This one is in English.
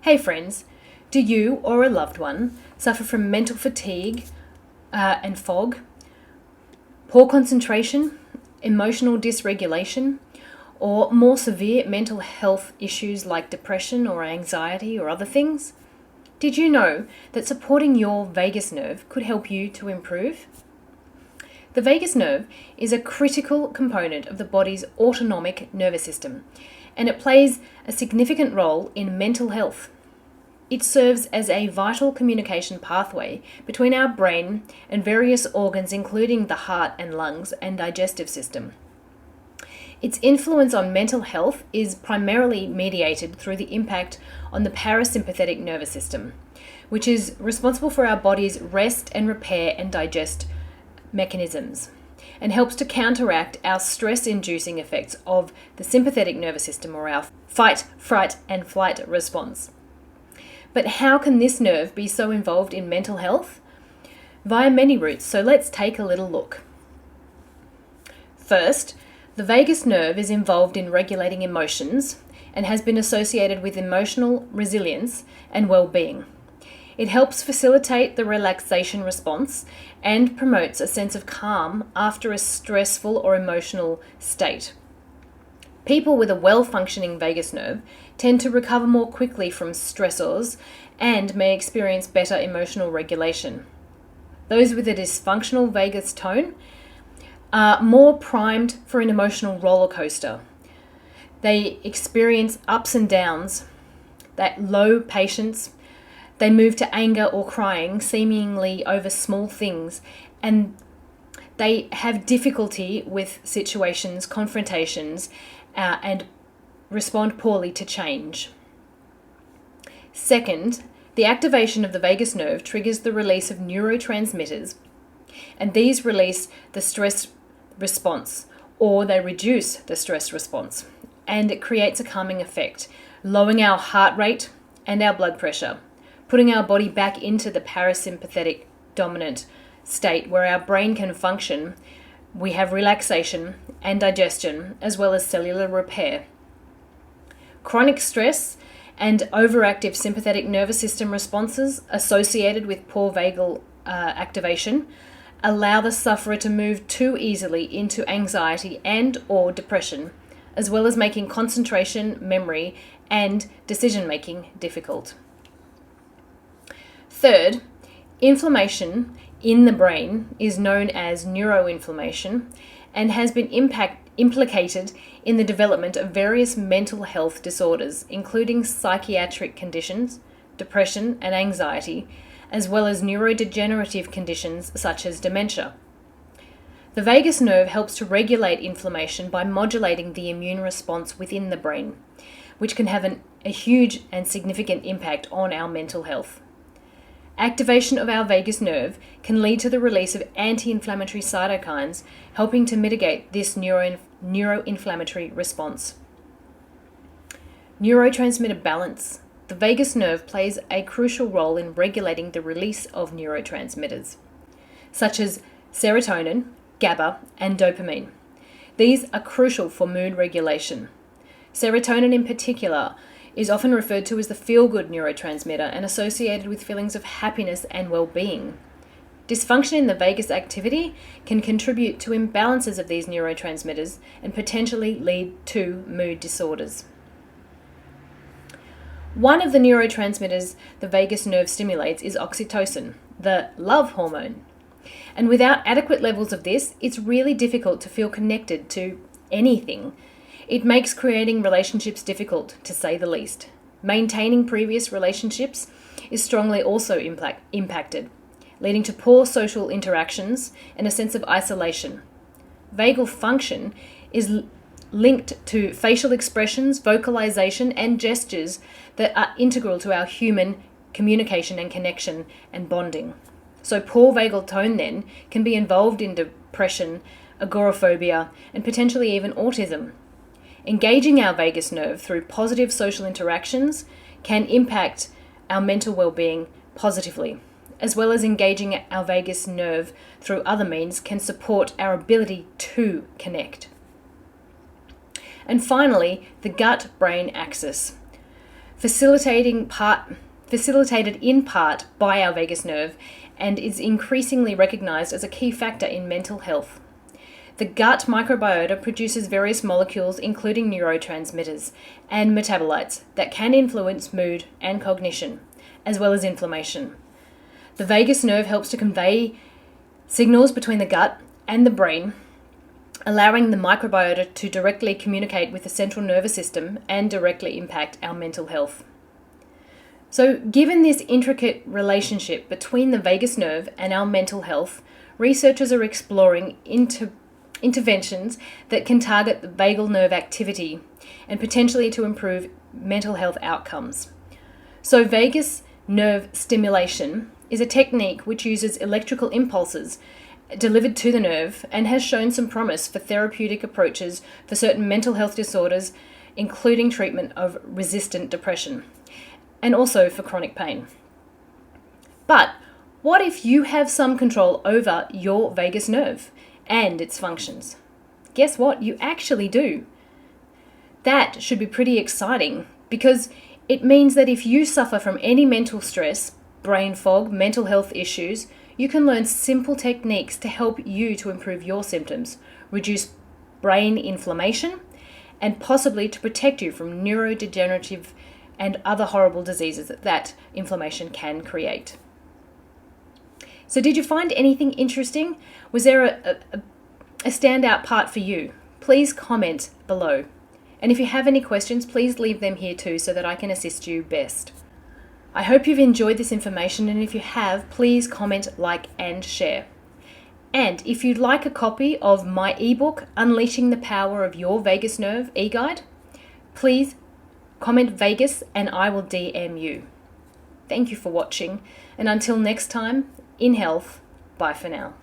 Hey friends, do you or a loved one suffer from mental fatigue and fog, poor concentration, emotional dysregulation, or more severe mental health issues like depression or anxiety or other things? Did you know that supporting your vagus nerve could help you to improve? The vagus nerve is a critical component of the body's autonomic nervous system, and it plays a significant role in mental health. It serves as a vital communication pathway between our brain and various organs, including the heart and lungs and digestive system. Its influence on mental health is primarily mediated through the impact on the parasympathetic nervous system, which is responsible for our body's rest and repair and digest mechanisms, and helps to counteract our stress-inducing effects of the sympathetic nervous system, or our fight, fright, and flight response. But how can this nerve be so involved in mental health? Via many routes, so let's take a little look. First, the vagus nerve is involved in regulating emotions and has been associated with emotional resilience and well-being. It helps facilitate the relaxation response and promotes a sense of calm after a stressful or emotional state. People with a well-functioning vagus nerve tend to recover more quickly from stressors and may experience better emotional regulation. Those with a dysfunctional vagus tone are more primed for an emotional roller coaster. They experience ups and downs, that low patience. They move to anger or crying, seemingly over small things, and they have difficulty with situations, confrontations, and respond poorly to change. Second, the activation of the vagus nerve triggers the release of neurotransmitters, and these release the stress response, or they reduce the stress response, and it creates a calming effect, lowering our heart rate and our blood pressure, putting our body back into the parasympathetic dominant state where our brain can function. We have relaxation and digestion, as well as cellular repair. Chronic stress and overactive sympathetic nervous system responses associated with poor vagal activation allow the sufferer to move too easily into anxiety and or depression, as well as making concentration, memory, and decision-making difficult. Third, inflammation in the brain is known as neuroinflammation and has been implicated in the development of various mental health disorders, including psychiatric conditions, depression and anxiety, as well as neurodegenerative conditions such as dementia. The vagus nerve helps to regulate inflammation by modulating the immune response within the brain, which can have a huge and significant impact on our mental health. Activation of our vagus nerve can lead to the release of anti-inflammatory cytokines, helping to mitigate this neuroinflammatory response. Neurotransmitter balance. The vagus nerve plays a crucial role in regulating the release of neurotransmitters, such as serotonin, GABA, and dopamine. These are crucial for mood regulation. Serotonin in particular is often referred to as the feel-good neurotransmitter and associated with feelings of happiness and well-being. Dysfunction in the vagus activity can contribute to imbalances of these neurotransmitters and potentially lead to mood disorders. One of the neurotransmitters the vagus nerve stimulates is oxytocin, the love hormone. And without adequate levels of this, it's really difficult to feel connected to anything. It makes creating relationships difficult, to say the least. Maintaining previous relationships is strongly also impacted, leading to poor social interactions and a sense of isolation. Vagal function is linked to facial expressions, vocalization, and gestures that are integral to our human communication and connection and bonding. So poor vagal tone then can be involved in depression, agoraphobia, and potentially even autism. Engaging our vagus nerve through positive social interactions can impact our mental well-being positively, as well as engaging our vagus nerve through other means can support our ability to connect. And finally, the gut-brain axis. facilitated in part by our vagus nerve, and is increasingly recognized as a key factor in mental health. The gut microbiota produces various molecules, including neurotransmitters and metabolites, that can influence mood and cognition, as well as inflammation. The vagus nerve helps to convey signals between the gut and the brain, allowing the microbiota to directly communicate with the central nervous system and directly impact our mental health. So, given this intricate relationship between the vagus nerve and our mental health, researchers are exploring interventions that can target the vagal nerve activity and potentially to improve mental health outcomes. So, vagus nerve stimulation is a technique which uses electrical impulses delivered to the nerve and has shown some promise for therapeutic approaches for certain mental health disorders, including treatment of resistant depression, and also for chronic pain. But what if you have some control over your vagus nerve and its functions? Guess what? You actually do. That should be pretty exciting, because it means that if you suffer from any mental stress, brain fog, mental health issues, you can learn simple techniques to help you to improve your symptoms, reduce brain inflammation, and possibly to protect you from neurodegenerative and other horrible diseases that inflammation can create. So did you find anything interesting? Was there a standout part for you? Please comment below. And if you have any questions, please leave them here too so that I can assist you best. I hope you've enjoyed this information, and if you have, please comment, like, and share. And if you'd like a copy of my ebook, Unleashing the Power of Your Vagus Nerve e-guide, please comment Vegas and I will DM you. Thank you for watching, and until next time, in health, bye for now.